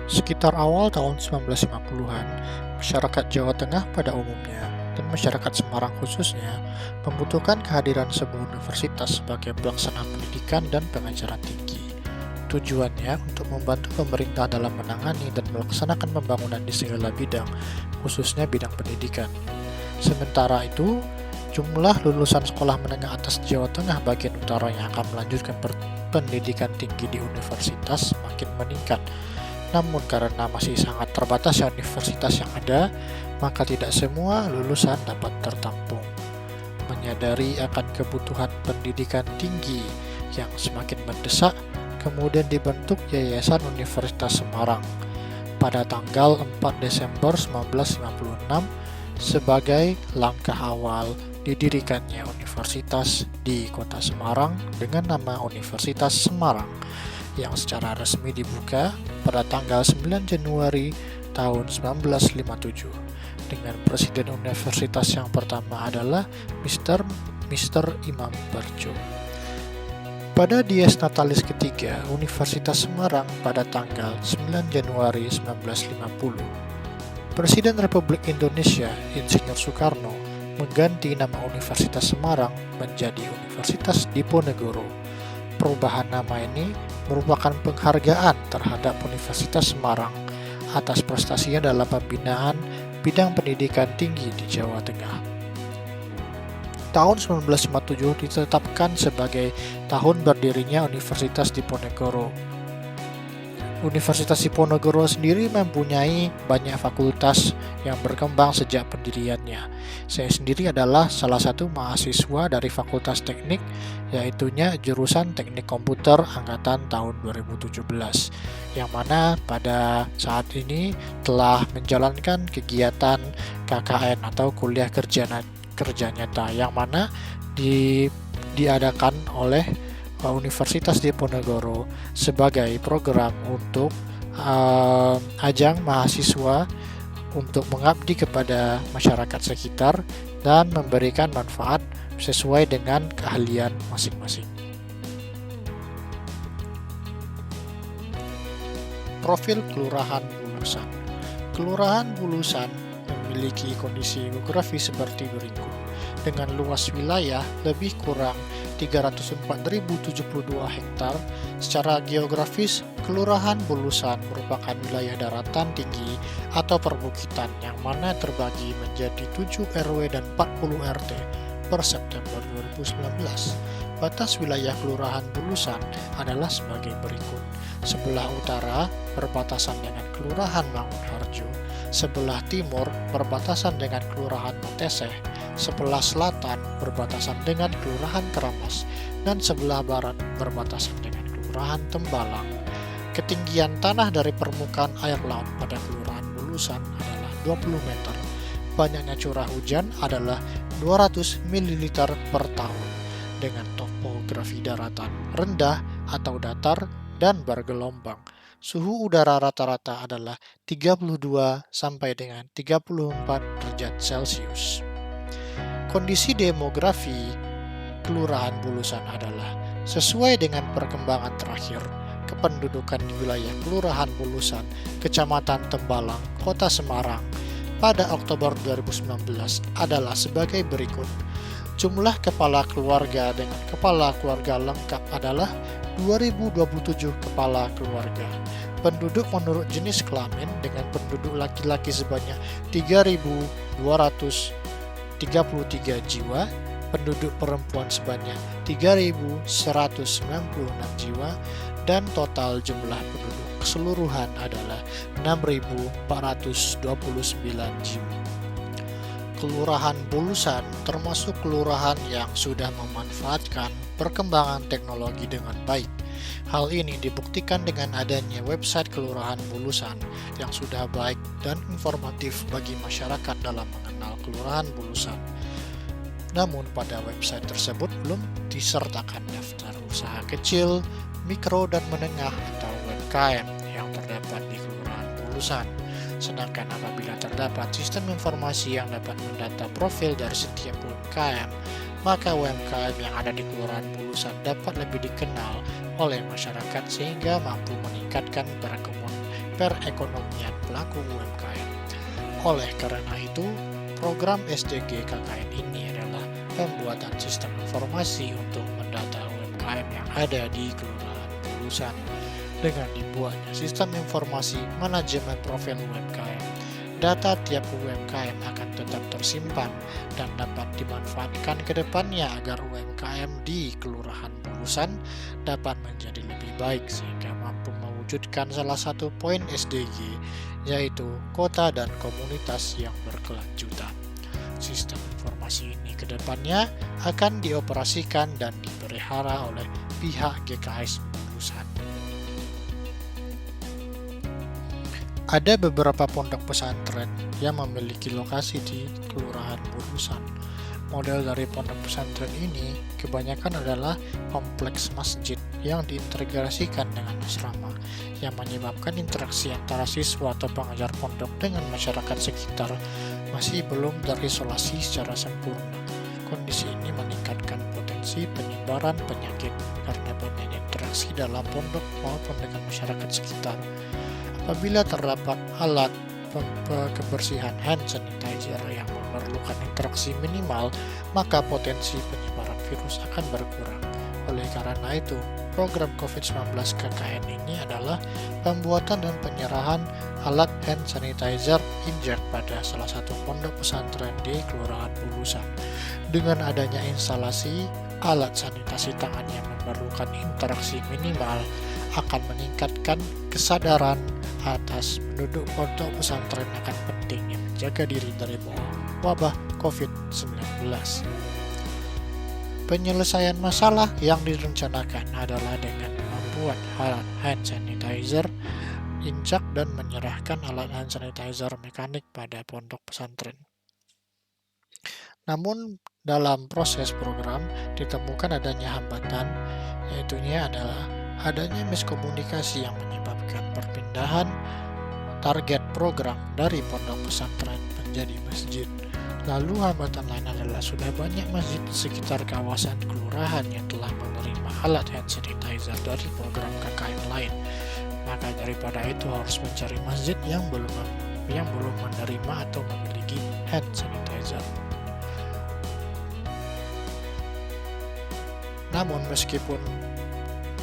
Sekitar awal tahun 1950-an, masyarakat Jawa Tengah pada umumnya dan masyarakat Semarang khususnya membutuhkan kehadiran sebuah universitas sebagai pelaksana pendidikan dan pengajaran tinggi. Tujuannya untuk membantu pemerintah dalam menangani dan melaksanakan pembangunan di segala bidang, khususnya bidang pendidikan. Sementara itu, jumlah lulusan sekolah menengah atas Jawa Tengah bagian utara yang akan melanjutkan pendidikan tinggi di universitas semakin meningkat. Namun karena masih sangat terbatasnya universitas yang ada, maka tidak semua lulusan dapat tertampung. Menyadari akan kebutuhan pendidikan tinggi yang semakin mendesak, kemudian dibentuk Yayasan Universitas Semarang pada tanggal 4 Desember 1956 sebagai langkah awal didirikannya universitas di Kota Semarang dengan nama Universitas Semarang yang secara resmi dibuka pada tanggal 9 Januari tahun 1957 dengan presiden universitas yang pertama adalah Mr. Imam Barjo. Pada Dies Natalis ketiga Universitas Semarang pada tanggal 9 Januari 1950, Presiden Republik Indonesia Insinyur Soekarno mengganti nama Universitas Semarang menjadi Universitas Diponegoro. Perubahan nama ini merupakan penghargaan terhadap Universitas Semarang atas prestasinya dalam pembinaan bidang pendidikan tinggi di Jawa Tengah. Tahun 1957 ditetapkan sebagai tahun berdirinya Universitas Diponegoro. Universitas Diponegoro sendiri mempunyai banyak fakultas yang berkembang sejak pendiriannya. Saya sendiri adalah salah satu mahasiswa dari Fakultas Teknik, yaitunya jurusan Teknik Komputer angkatan tahun 2017, yang mana pada saat ini telah menjalankan kegiatan KKN atau kuliah kerja nyata, yang mana diadakan oleh Universitas Diponegoro sebagai program untuk ajang mahasiswa untuk mengabdi kepada masyarakat sekitar dan memberikan manfaat sesuai dengan keahlian masing-masing. Profil Kelurahan Bulusan. Kelurahan Bulusan memiliki kondisi geografi seperti berikut, dengan luas wilayah lebih kurang 304.072 hektar. Secara geografis, Kelurahan Bulusan merupakan wilayah daratan tinggi atau perbukitan yang mana terbagi menjadi 7 RW dan 40 RT per September 2019. Batas wilayah Kelurahan Bulusan adalah sebagai berikut. Sebelah utara berbatasan dengan Kelurahan Mangunharjo, sebelah timur berbatasan dengan Kelurahan Mateseh, sebelah selatan berbatasan dengan Kelurahan Keramas, dan sebelah barat berbatasan dengan Kelurahan Tembalang. Ketinggian tanah dari permukaan air laut pada Kelurahan Bulusan adalah 20 meter. Banyaknya curah hujan adalah 200 ml per tahun, dengan topografi daratan rendah atau datar dan bergelombang. Suhu udara rata-rata adalah 32 sampai dengan 34 derajat Celcius. Kondisi demografi Kelurahan Bulusan adalah sesuai dengan perkembangan terakhir kependudukan di wilayah Kelurahan Bulusan, Kecamatan Tembalang, Kota Semarang pada Oktober 2019 adalah sebagai berikut. Jumlah kepala keluarga dengan kepala keluarga lengkap adalah 2027 kepala keluarga. Penduduk menurut jenis kelamin dengan penduduk laki-laki sebanyak 3.233 jiwa, penduduk perempuan sebanyak 3.196 jiwa, dan total jumlah penduduk keseluruhan adalah 6.429 jiwa. Kelurahan Bulusan termasuk kelurahan yang sudah memanfaatkan perkembangan teknologi dengan baik. Hal ini dibuktikan dengan adanya website Kelurahan Bulusan yang sudah baik dan informatif bagi masyarakat dalam mengenal Kelurahan Bulusan. Namun pada website tersebut belum disertakan daftar usaha kecil, mikro dan menengah atau UMKM yang terdapat di Kelurahan Bulusan. Sedangkan apabila terdapat sistem informasi yang dapat mendata profil dari setiap UMKM, maka UMKM yang ada di Kelurahan Bulusan dapat lebih dikenal oleh masyarakat sehingga mampu meningkatkan perekonomian pelaku UMKM. Oleh karena itu, program SDG KKN ini adalah pembuatan sistem informasi untuk mendata UMKM yang ada di Kelurahan Bulusan. Dengan dibuatnya sistem informasi manajemen profil UMKM, data tiap UMKM akan tetap tersimpan dan dapat dimanfaatkan ke depannya agar UMKM di Kelurahan Bulusan dapat menjadi lebih baik sehingga mampu mewujudkan salah satu poin SDG, yaitu kota dan komunitas yang berkelanjutan. Sistem informasi ini ke depannya akan dioperasikan dan dipelihara oleh pihak GKS Bulusan. Ada beberapa pondok pesantren yang memiliki lokasi di Kelurahan Bulusan. Model dari pondok pesantren ini kebanyakan adalah kompleks masjid yang diintegrasikan dengan asrama, yang menyebabkan interaksi antara siswa atau pengajar pondok dengan masyarakat sekitar masih belum terisolasi secara sempurna. Kondisi ini meningkatkan potensi penyebaran penyakit karena banyaknya interaksi dalam pondok maupun dengan masyarakat sekitar. Apabila terdapat alat kebersihan hand sanitizer yang memerlukan interaksi minimal, maka potensi penyebaran virus akan berkurang. Oleh karena itu, program COVID-19 KKN ini adalah pembuatan dan penyerahan alat hand sanitizer injek pada salah satu pondok pesantren di Kelurahan Bulusan. Dengan adanya instalasi alat sanitasi tangan yang memerlukan interaksi minimal, akan meningkatkan kesadaran atas penduduk pondok pesantren akan pentingnya menjaga diri dari wabah COVID-19. Penyelesaian masalah yang direncanakan adalah dengan membuat alat hand sanitizer injak dan menyerahkan alat hand sanitizer mekanik pada pondok pesantren. Namun dalam proses program ditemukan adanya hambatan, yaitunya adalah adanya miskomunikasi yang menyebabkan perpindahan target program dari pondok pesantren menjadi masjid. Lalu hambatan lain adalah sudah banyak masjid di sekitar kawasan kelurahan yang telah menerima alat hand sanitizer dari program KKN lain. Maka daripada itu harus mencari masjid yang belum menerima atau memiliki hand sanitizer. Namun meskipun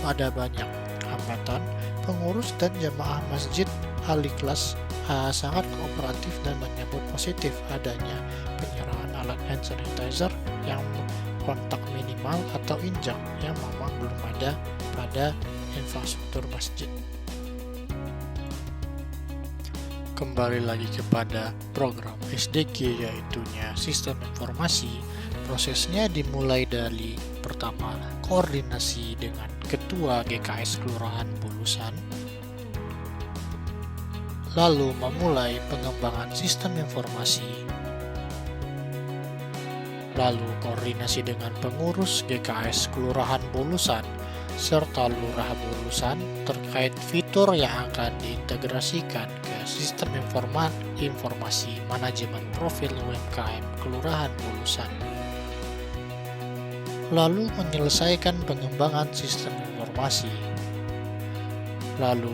ada banyak hambatan, pengurus dan jamaah masjid Al-Ikhlas sangat kooperatif dan menyambut positif adanya penyerahan alat hand sanitizer yang kontak minimal atau injak yang memang belum ada pada infrastruktur masjid. Kembali lagi kepada program SDG, yaitunya sistem informasi. Prosesnya dimulai dari pertama koordinasi dengan Ketua GKS Kelurahan Bulusan, lalu memulai pengembangan sistem informasi, lalu koordinasi dengan pengurus GKS Kelurahan Bulusan serta Lurah Bulusan terkait fitur yang akan diintegrasikan ke sistem informasi manajemen profil UMKM Kelurahan Bulusan. Lalu menyelesaikan pengembangan sistem informasi. Lalu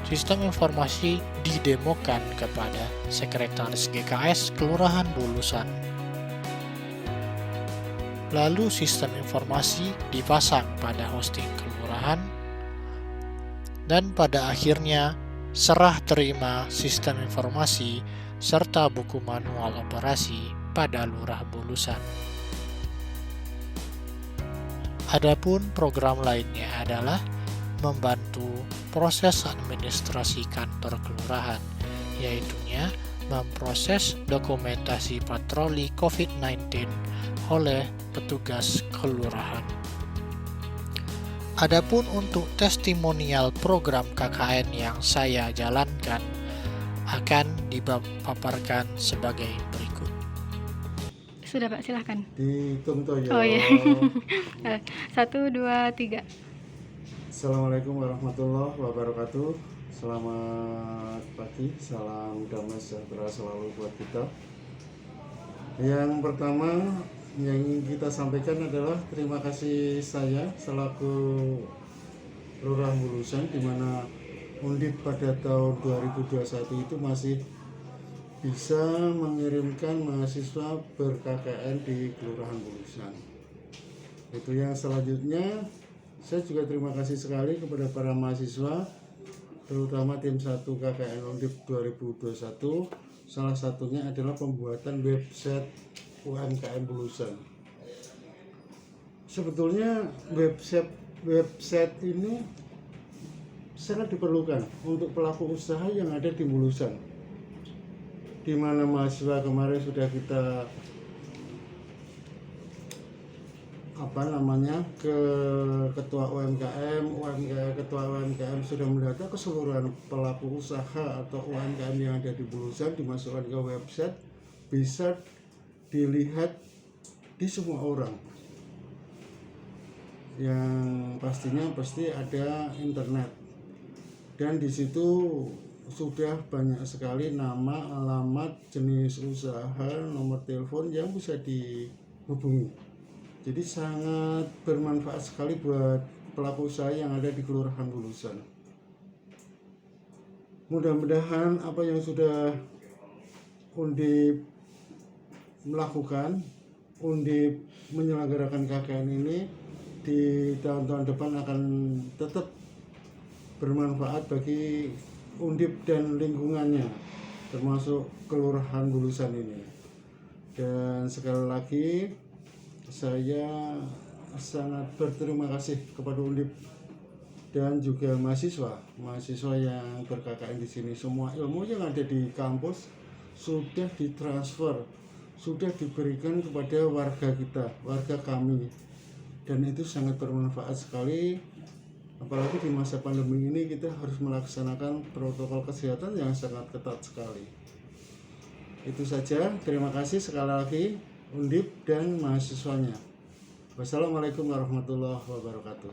sistem informasi didemokan kepada Sekretaris GKS Kelurahan Bulusan. Lalu sistem informasi dipasang pada hosting kelurahan. Dan pada akhirnya serah terima sistem informasi serta buku manual operasi pada Lurah Bulusan. Adapun program lainnya adalah membantu proses administrasi kantor kelurahan, yaitunya memproses dokumentasi patroli COVID-19 oleh petugas kelurahan. Adapun untuk testimonial program KKN yang saya jalankan akan dipaparkan sebagai berikut. Sudah Pak, silahkan. Dihitung toh ya. Oh iya. 1, 2, 3. Assalamualaikum warahmatullahi wabarakatuh. Selamat pagi, salam damai sejahtera selalu buat kita. Yang pertama yang ingin kita sampaikan adalah terima kasih saya selaku Lurah Bulusan, di mana Undip pada tahun 2021 itu masih bisa mengirimkan mahasiswa ber-KKN di Kelurahan Bulusan. Itu yang selanjutnya, saya juga terima kasih sekali kepada para mahasiswa, terutama tim 1 KKN Undip 2021. Salah satunya adalah pembuatan website UMKM Bulusan. Sebetulnya website ini sangat diperlukan untuk pelaku usaha yang ada di Bulusan, di mana mahasiswa kemarin sudah kita ke ketua UMKM sudah mendata keseluruhan pelaku usaha atau UMKM yang ada di Bulusan, dimasukkan ke website, bisa dilihat di semua orang, yang pastinya pasti ada internet, dan di situ sudah banyak sekali nama, alamat, jenis usaha, nomor telepon yang bisa dihubungi. Jadi sangat bermanfaat sekali buat pelaku usaha yang ada di Kelurahan Bulusan. Mudah-mudahan apa yang sudah Undip melakukan, Undip menyelenggarakan KKN ini di tahun-tahun depan akan tetap bermanfaat bagi Undip dan lingkungannya, termasuk Kelurahan Bulusan ini. Dan sekali lagi saya sangat berterima kasih kepada Undip dan juga mahasiswa yang ber-KKN di sini. Semua ilmu yang ada di kampus sudah ditransfer, sudah diberikan kepada warga kita, warga kami, dan itu sangat bermanfaat sekali. Apalagi di masa pandemi ini kita harus melaksanakan protokol kesehatan yang sangat ketat sekali. Itu saja, terima kasih sekali lagi Undip dan mahasiswanya. Wassalamualaikum warahmatullahi wabarakatuh.